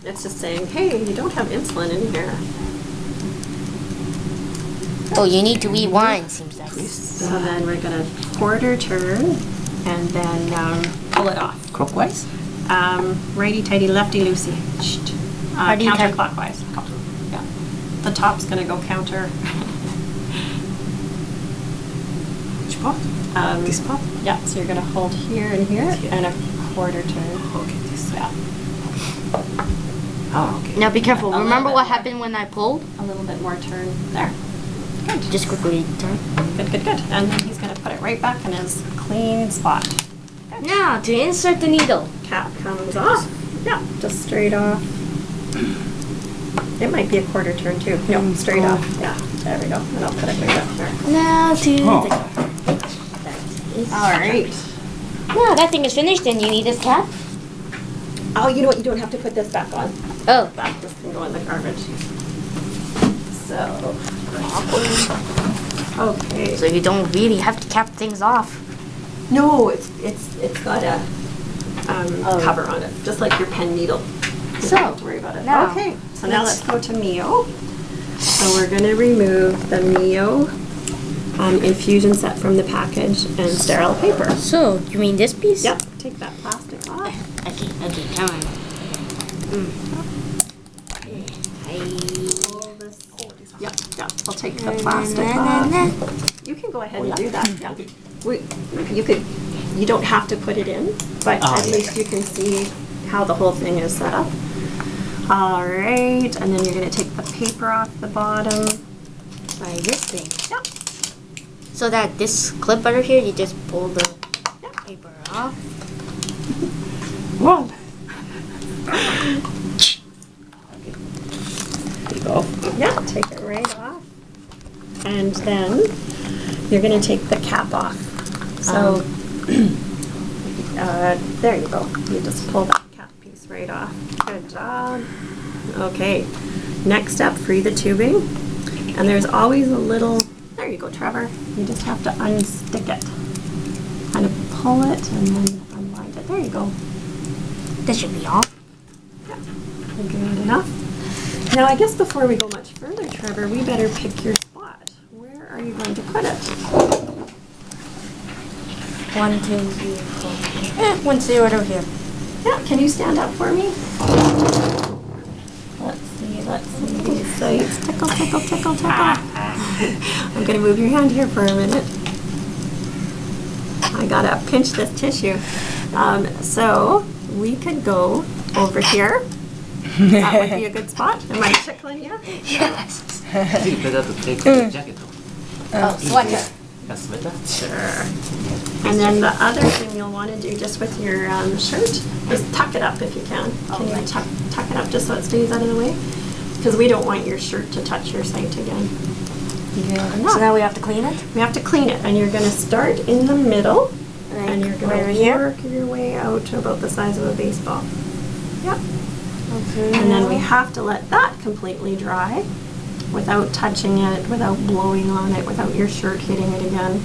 It's just saying, hey, you don't have insulin in here. Oh, you need to rewind, seems like. So then we're going to quarter turn and then pull it off. Clockwise? Righty-tighty, lefty-loosey. Righty-tighty. Counterclockwise. Yeah. The top's going to go counter. Which part? This part? Yeah, so you're going to hold here and here and a quarter turn. Okay, this. Yeah. Oh, okay. Now be careful. A Remember little what bit more. happened when I pulled? A little bit more turn there. Good. Just quickly turn. Good, good, good. And then he's going to put it right back in his clean spot. Now to insert the needle. Cap comes off. Yeah, just straight off. It might be a quarter turn too. No, straight off. Yeah, there we go. And I'll put it right up there. Now to Oh. the. All right. Now that thing is finished, and you need this cap. Oh, you know what? You don't have to put this back on. Oh. That just can go in the garbage. So. Okay. So you don't really have to cap things off. No, it's got a Oh. cover on it, just like your pen needle. You So, don't have to worry about it. now, Okay, so now let's go to Mio. So we're going to remove the Mio infusion set from the package and sterile paper. So you mean this piece? Yep, take that plastic off. Okay, come on. Pull this. Yep, yep. We'll take the plastic off. You can go ahead and do that. Yeah. You don't have to put it in, but Oh, at yeah, least you can see how the whole thing is set up. All right, and then you're going to take the paper off the bottom. By this thing. Yep. So that this clip under here, you just pull the paper off. One. Take off. Yeah, take it right off. And then you're going to take the cap off. So there you go. You just pull that cap piece right off. Good job. Okay. Next step, free the tubing. And there's always a little, there you go, Trevor. You just have to unstick it. Kind of pull it and then unwind it. There you go. That should be all. Yeah. Good enough. Now, I guess before we go much further, Trevor, we better pick your spot. Where are you going to put it? 1, 2, 3, 4. 1, 0 right over here. Yeah, can you stand up for me? Let's see. These sides. Tickle, tickle, tickle, tickle. I'm going to move your hand here for a minute. I got to pinch this tissue. So we could go over here. That would be a good spot. Am I tickling you? Yes. Is it better to take the jacket off? Oh, sweater. Yeah, sweater? Sure. And then the other thing you'll want to do just with your shirt is tuck it up if you can. Can you tuck it up just so it stays out of the way? Because we don't want your shirt to touch your site again. Good So now we have to clean it? We have to clean it, and you're going to start in the middle, and you're going right to here? work your way out to about the size of a baseball. Yep. Okay. And then we have to let that completely dry without touching it, without blowing on it, without your shirt hitting it again.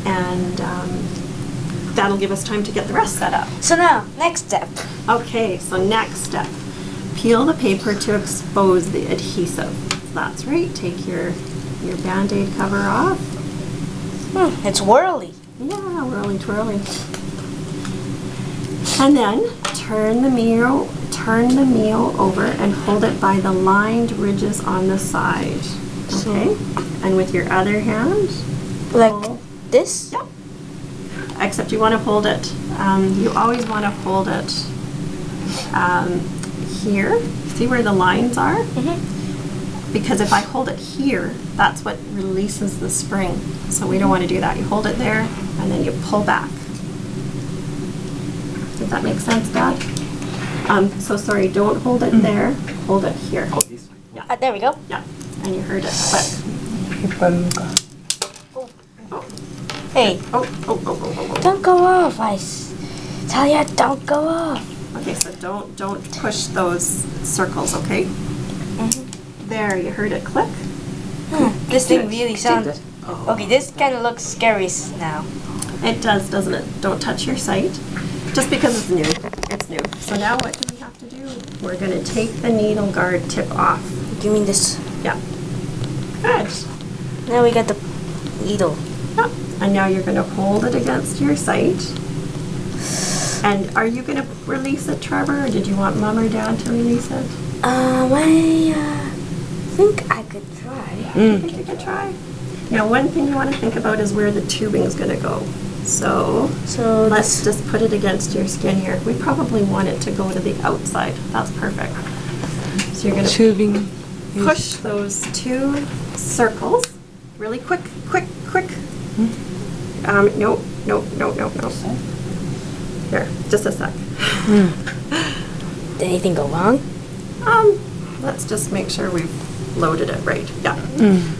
And that'll give us time to get the rest set up. So now, next step. Okay, so next step. Peel the paper to expose the adhesive. That's right, take your Band-Aid cover off. It's whirly. Yeah, whirly twirly. And then turn the meal over and hold it by the lined ridges on the side. Okay? And with your other hand, Like pull. this? Yep. Except you want to hold it, you always want to hold it here. See where the lines are? Mm-hmm. Because if I hold it here, that's what releases the spring. So we don't want to do that. You hold it there, and then you pull back. Does that make sense, Dad? So sorry, don't hold it there. Hold it here. Oh, this one. Yeah. There we go. Yeah. And you heard it click. Hey, Oh, oh, oh, oh, oh, oh. don't go off, tell ya, don't go off. Okay, so don't push those circles, okay? There, you heard it click. This thing really sounds... that. Okay, this kind of looks scary now. It does, doesn't it? Don't touch your site. Just because it's new. It's new. So now what do we have to do? we're gonna take the needle guard tip off. Give me this. Yeah. Good. Now we got the needle. Yeah. And now you're gonna hold it against your site. And are you gonna release it, Trevor, or did you want Mom or Dad to release it? I think I could try. I think you could try. Now, one thing you want to think about is where the tubing is going to go. So let's just put it against your skin here. We probably want it to go to the outside. That's perfect. So you're going to Tubing. push those 2 circles really quick. No. Here, just a sec. Did anything go wrong? Let's just make sure we've loaded it right. Yeah.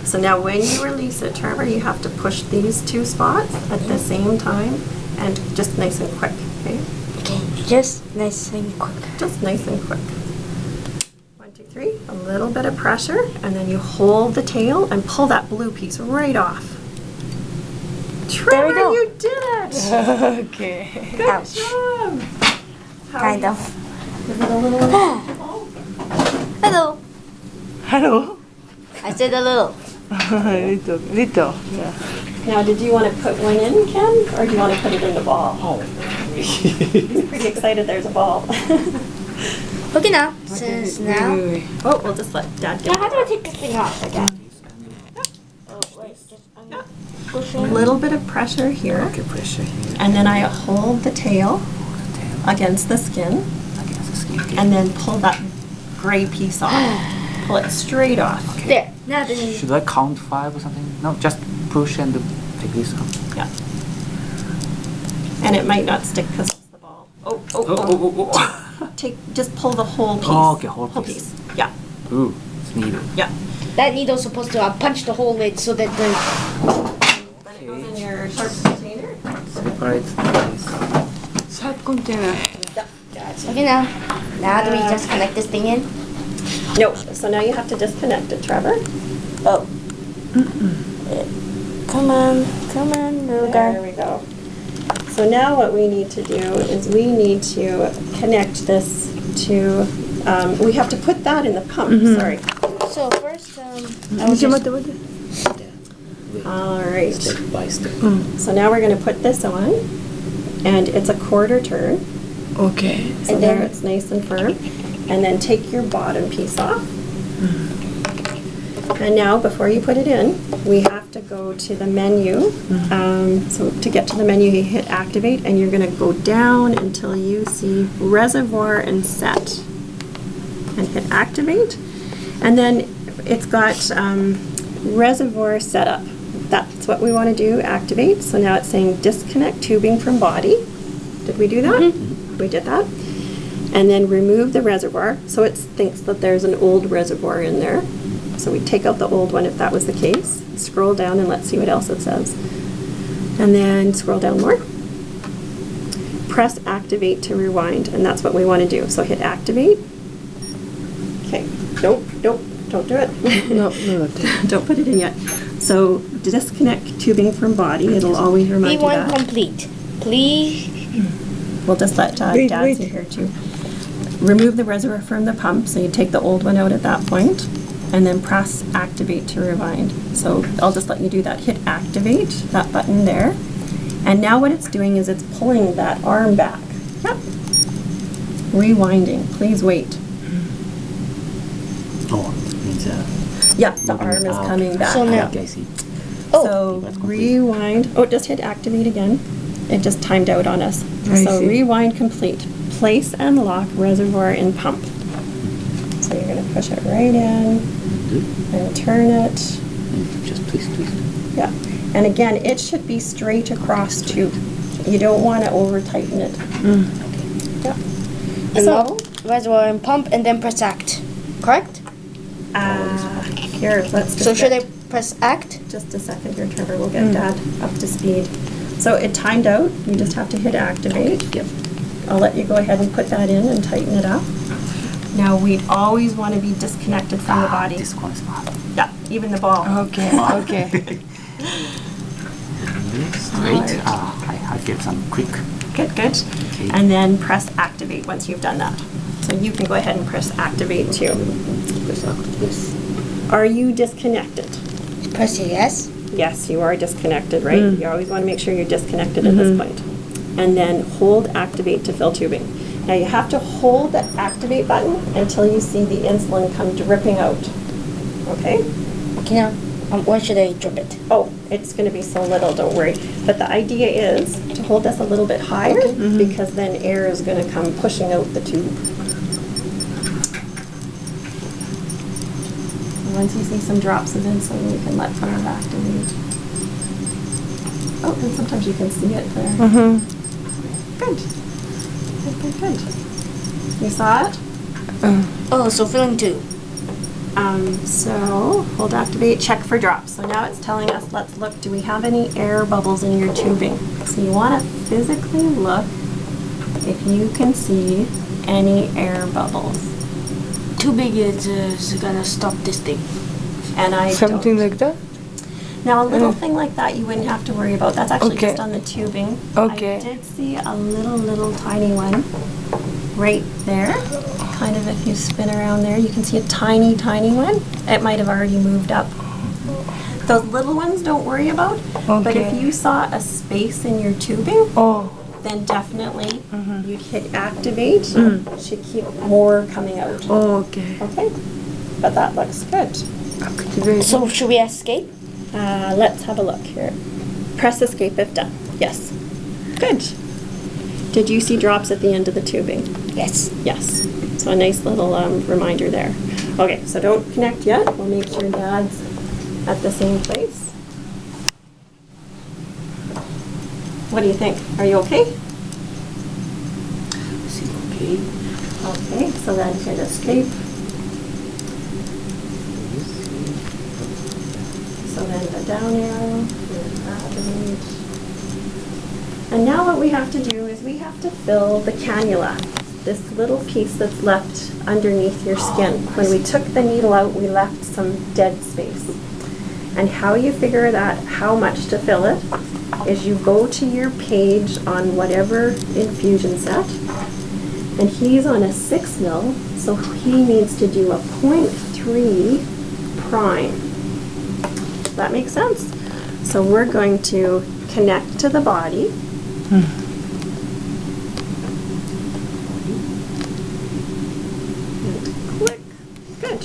So now when you release it, Trevor, you have to push these 2 spots at the same time and just nice and quick, okay? Okay, just nice and quick. Just nice and quick. 1, 2, 3. A little bit of pressure, and then you hold the tail and pull that blue piece right off. Trevor, go. you did it! Okay. Good Ouch. job! Kind of. Give it a little... Hello. Hello. I said a little. Little. Yeah. Now, did you want to put one in, Ken, or do you want to put it in the ball? Oh. He's pretty excited there's a ball. Okay now. Since now. Wait. Oh, we'll just let Dad Now get how do I take this thing off again? Oh wait, just push a in. little bit of pressure here, Okay, pressure here. and then I hold the tail Hold the tail against the skin, against the skin. Okay. and then pull that gray piece off. Pull it straight off. There. Now then. Should I count 5 or something? No, just push and take this off. Yeah. And it might not stick because it's the ball. Oh. Just pull the whole piece. Oh, okay, whole piece. Yeah. Ooh, it's needed. Yeah. That needle's supposed to punch the hole in so that the. Then it goes in your sharp container. Separate this. Sharp container. Okay now. Now do we just connect this thing in? No. So now you have to disconnect it, Trevor. Oh. Come on, little There guy. we go. So now what we need to do is we need to connect this to, we have to put that in the pump, sorry. So first, I'll ちょ just 待って待って。 All right. Step by step. So now we're going to put this on, and it's a quarter turn. Okay. So And there then- it's nice and firm. And then take your bottom piece off. And now, before you put it in, we have to go to the menu. So to get to the menu, you hit activate, and you're going to go down until you see reservoir and set. And hit activate. And then it's got reservoir setup. That's what we want to do, activate. So now it's saying disconnect tubing from body. Did we do that? We did that. And then remove the reservoir. So it thinks that there's an old reservoir in there. So we take out the old one if that was the case. Scroll down and let's see what else it says. And then scroll down more. Press activate to rewind, and that's what we want to do. So hit activate. Okay. Nope, don't do it. No, no, that. Don't put it in yet. So disconnect tubing from body. It'll always remind you B1 that. complete. Please. We'll just let Wait, Dad wait. see here too. Remove the reservoir from the pump, so you take the old one out at that point, and then press activate to rewind. So I'll just let you do that. Hit activate, that button there. And now what it's doing is it's pulling that arm back. Yep. Rewinding. Please wait. Oh, it means Yep, the arm is coming back. So now- Okay, I see. Oh. So That's complete. rewind. Oh, just hit activate again. It just timed out on us. I So see. rewind complete. Place and lock reservoir in pump. So you're going to push it right in Good. and turn it. And just twist. Yeah. And again, it should be straight across too. You don't want to over tighten it. Yeah. And So, lock reservoir and pump and then press act. Correct? here, let's just So should I get- press act? Just a second here, Trevor. We'll get Dad up to speed. So it timed out. You just have to hit activate. Yep. I'll let you go ahead and put that in and tighten it up. Now, we'd always want to be disconnected from the body. This one is not. Yeah, even the ball. Okay, okay. Straight. I get some quick. Good. Okay. And then press activate once you've done that. So So you can go ahead and press activate too. Yes. Are you disconnected? Press yes. Yes, you are disconnected, right? You always want to make sure you're disconnected at this point. And then hold activate to fill tubing. Now you have to hold the activate button until you see the insulin come dripping out. Okay? Okay, now, where should I drip it? Oh, it's going to be so little, don't worry. But the idea is to hold this a little bit higher because then air is going to come pushing out the tube. Once you see some drops of insulin, you can let go of activate. Oh, and sometimes you can see it there. Good. Good, good, good. You saw it? Oh, so filling 2. So hold activate, check for drops. So now it's telling us, let's look, do we have any air bubbles in your tubing? So you want to physically look if you can see any air bubbles. Too big is gonna stop this thing. And I Something don't. like that? Now a little thing like that you wouldn't have to worry about. That's actually Okay. just on the tubing. Okay. I did see a little tiny one right there. Kind of if you spin around there, you can see a tiny one. It might have already moved up. Those little ones don't worry about. But if Okay. you saw a space in your tubing, Oh, then definitely you'd hit activate. Should keep more coming out. okay. Okay? But that looks good. Activate. So should we escape? Let's have a look here. Press escape if done. Yes. Good. Did you see drops at the end of the tubing? Yes. Yes. So a nice little reminder there. Okay, so don't connect yet. We'll make sure Dad's at the same place. What do you think? Are you okay? Okay. Okay, so then hit escape. So then the down arrow, and activate. And now what we have to do is we have to fill the cannula, this little piece that's left underneath your skin. When we took the needle out, we left some dead space. And how you figure that, how much to fill it, is you go to your page on whatever infusion set, and he's on a 6 mil, so he needs to do a 0.3 prime. Does that make sense? So we're going to connect to the body. And click. Good.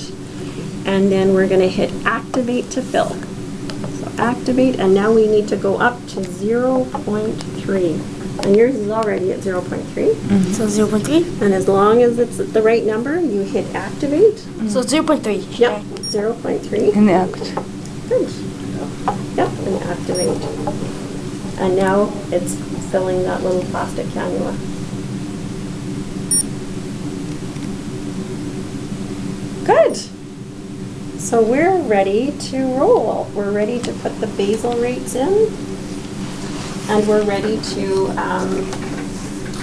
And then we're going to hit activate to fill. So activate, and now we need to go up to 0.3. And yours is already at 0.3. So 0.3? And as long as it's the right number, you hit activate. So 0.3. Yep, 0.3. And act. Good. Yep, and activate. And now it's filling that little plastic cannula. Good. So we're ready to roll. We're ready to put the basal rates in. And we're ready to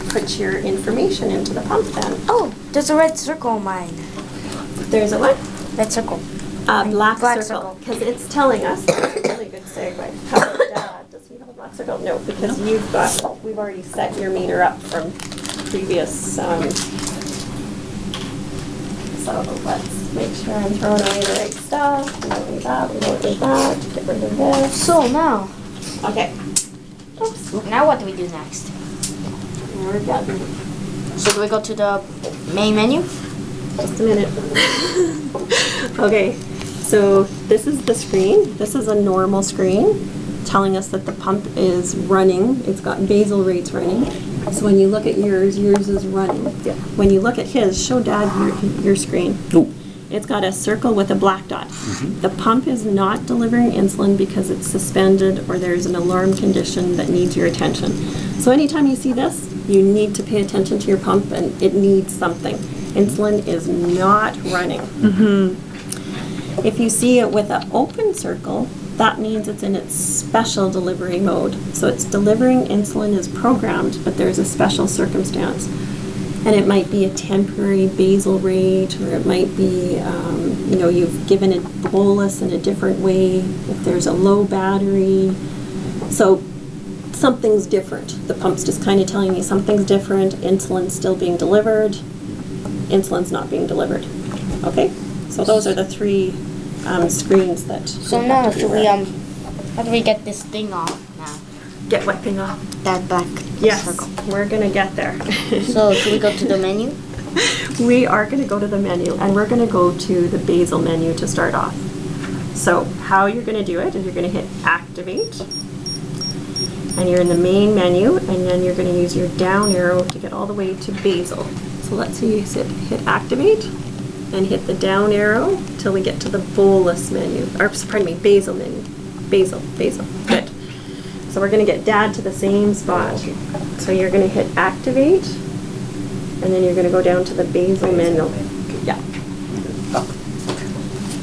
put your information into the pump then. Oh, there's a red circle on mine. There's a what? Red circle. Black Black circle. circle. Because it's telling us, that's a really good segue. How about Dad? Does he have a black circle? No, because you've got, we've already set your meter up from previous, so let's make sure I'm throwing away the right stuff. We don't need that, we don't need that, get rid of this. So now, Okay. Oops, now what do we do next? we're done. So do we go to the main menu? Just a minute. Okay, so this is the screen. This is a normal screen telling us that the pump is running. It's got basal rates running. So when you look at yours is running. Yeah. When you look at his, show Dad your screen. Oh. It's got a circle with a black dot. The pump is not delivering insulin because it's suspended or there's an alarm condition that needs your attention. So anytime you see this, you need to pay attention to your pump and it needs something. Insulin is not running. If you see it with an open circle, that means it's in its special delivery mode. So it's delivering insulin as programmed, but there's a special circumstance. And it might be a temporary basal rate, or it might be, you've given a bolus in a different way, if there's a low battery. So something's different. The pump's just kind of telling me something's different, insulin's still being delivered. insulin's not being delivered. Okay? So those are the three screens that. So you now, have to be should we aware of. how do we get this thing off now? Get what thing off? That back Yes, circle. we're gonna get there. So should we go to the menu? We are gonna go to the menu, and we're gonna go to the basal menu to start off. So how you're gonna do it is you're gonna hit activate, and you're in the main menu, and then you're gonna use your down arrow to get all the way to basal. So let's see, you hit activate, and hit the down arrow till we get to the bolus menu, or pardon me, basal menu. Basal, good. So we're gonna get Dad to the same spot. So you're gonna hit activate, and then you're gonna go down to the basal menu. Yeah.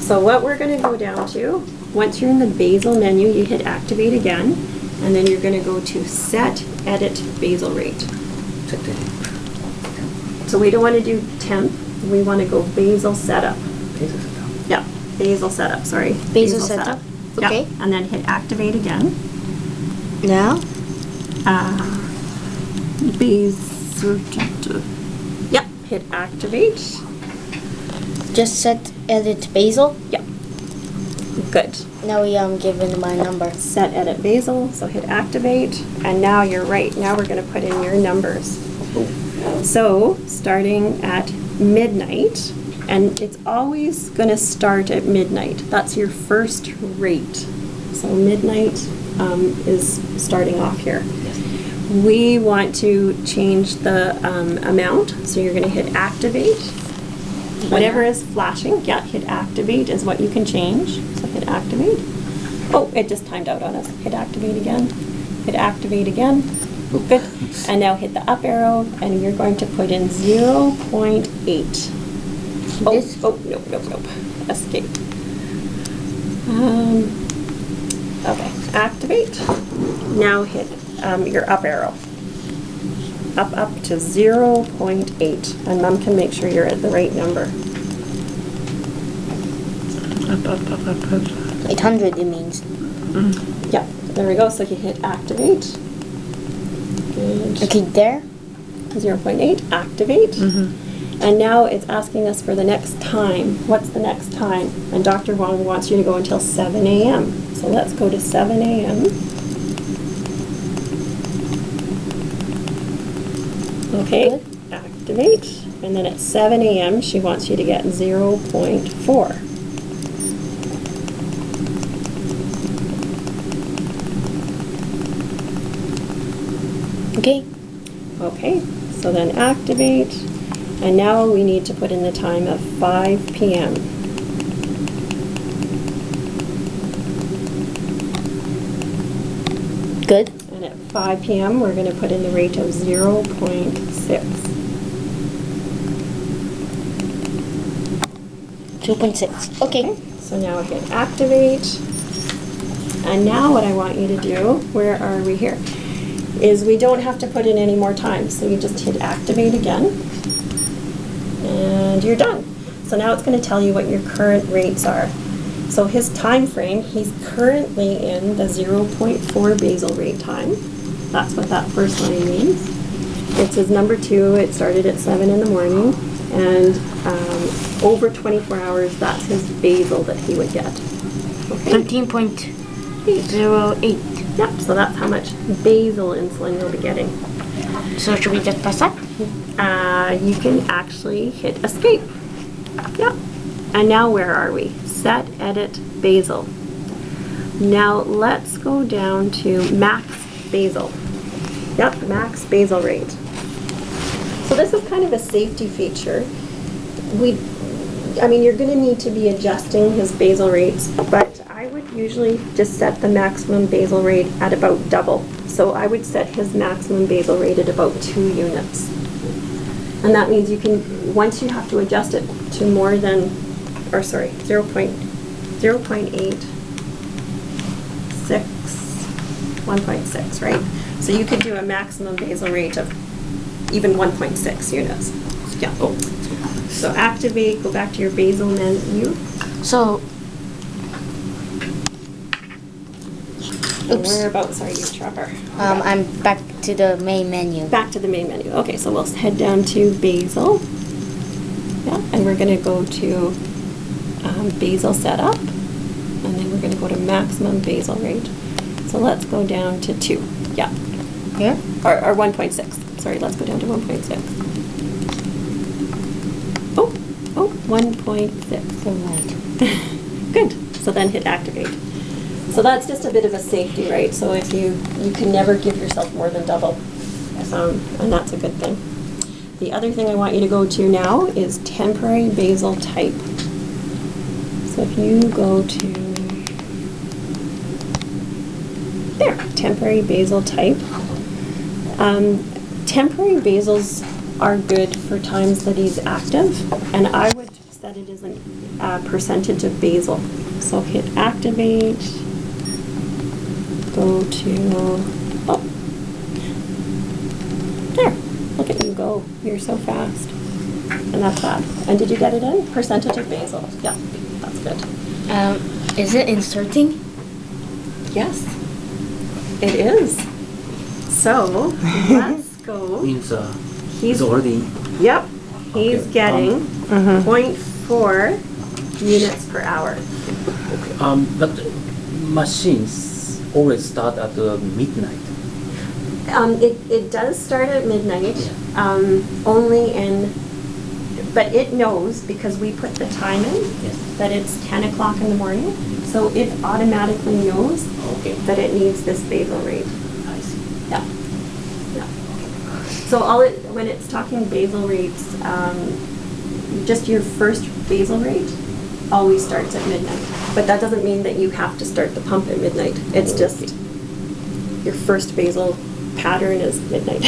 So what we're gonna go down to, once you're in the basal menu, you hit activate again, and then you're gonna go to set edit basal rate. So we don't wanna do temp, we wanna go basal setup. Yeah, basal setup, sorry. Basal setup, Yeah, okay. and then hit activate again. Now? Basal, yeah, hit activate. Just set edit basal. Yeah. Good. Now we given my number. Set edit basal, so hit activate, and now you're right. Now we're gonna put in your numbers. So, starting at midnight, and it's always gonna start at midnight. That's your first rate. So midnight is starting off here. We want to change the amount, so you're gonna hit activate. Whatever is flashing, yeah, hit activate is what you can change. So hit activate. Oh, it just timed out on us. Hit activate again. Hit activate again. Good. And now hit the up arrow, and you're going to put in 0.8. Oh, This? nope. Escape. Okay, activate. Now hit your up arrow. Up to 0.8, and Mom can make sure you're at the right number. 800 it means. Yeah, there we go. So you hit activate. Good. Okay, there. 0.8, activate. And now it's asking us for the next time. What's the next time? And Dr. Wong wants you to go until 7 a.m. So let's go to 7 a.m. Okay, Good. activate. And then at 7 a.m. she wants you to get 0.4. Okay. Okay, so then activate. And now we need to put in the time of 5 p.m. Good. And at 5 p.m. we're going to put in the rate of 0.6. 2.6. Okay. So now hit activate. And now what I want you to do, where are we here, is we don't have to put in any more time. So you just hit activate again. And you're done. So now it's going to tell you what your current rates are. So his time frame, he's currently in the 0.4 basal rate time. That's what that first line means. It's his number 2. It started at 7 in the morning. And over 24 hours, that's his basal that he would get. Okay. 13.08. Yep, so that's how much basal insulin you'll be getting. So should we just press that? You can actually hit escape. Yep. And now where are we? Set, edit, basal. Now let's go down to max basal. Yep, max basal rate. So this is kind of a safety feature. I mean, you're going to need to be adjusting his basal rates, but I would usually just set the maximum basal rate at about double. So I would set his maximum basal rate at about 2 units. And that means you can, once you have to adjust it to more than, or sorry, 0.8, 1.6, right? So you could do a maximum basal rate of even 1.6 units. Yeah. So activate, go back to your basal menu. So, And whereabouts are you, Trevor? I'm back to the main menu. Back to the main menu. Okay, so we'll head down to basal. then we're going to go to basal setup, and then we're going to go to maximum basal rate. So let's go down to 2. Yeah. Here? Or 1.6. Sorry, let's go down to 1.6. Oh, 1.6. So right. Good. So then hit activate. So that's just a bit of a safety, right? So if you can never give yourself more than double, and that's a good thing. The other thing I want you to go to now is temporary basal type. So if you go to there, temporary basal type. Temporary basals are good for times that he's active, and I would set it as a percentage of basal. So hit activate, go to, oh, there, look at you go, you're so fast. And that's that. And did you get it in? Percentage of basal, yeah, that's good. Is it inserting? Yes, it is. So, let's go. Means He's it's already. Yep, he's Okay, getting 0.4 units per hour. Okay. But machines always start at midnight. It does start at midnight, Yeah. only in, but it knows because we put the time in Yes. that it's 10 o'clock in the morning, so it automatically knows Okay. that it needs this basal rate. I see. Yeah. Yeah. So when it's talking basal rates, just your first basal rate always starts at midnight. But that doesn't mean that you have to start the pump at midnight. It's just your first basal pattern is midnight.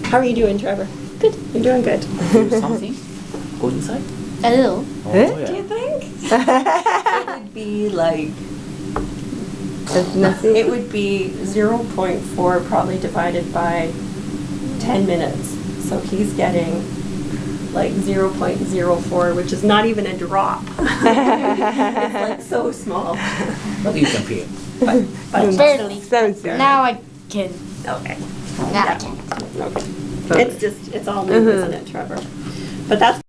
How are you doing, Trevor? Good. You're doing good. Do something? Go inside? A little. Oh, Do you think? It would be like, it would be 0.4 probably divided by 10 minutes. So he's getting like 0.04, which is not even a drop. It's like so small. But you can feel. But Barely. Sounds good. Now I can. okay. Now I can. Okay. It's all new, isn't it, Trevor? But that's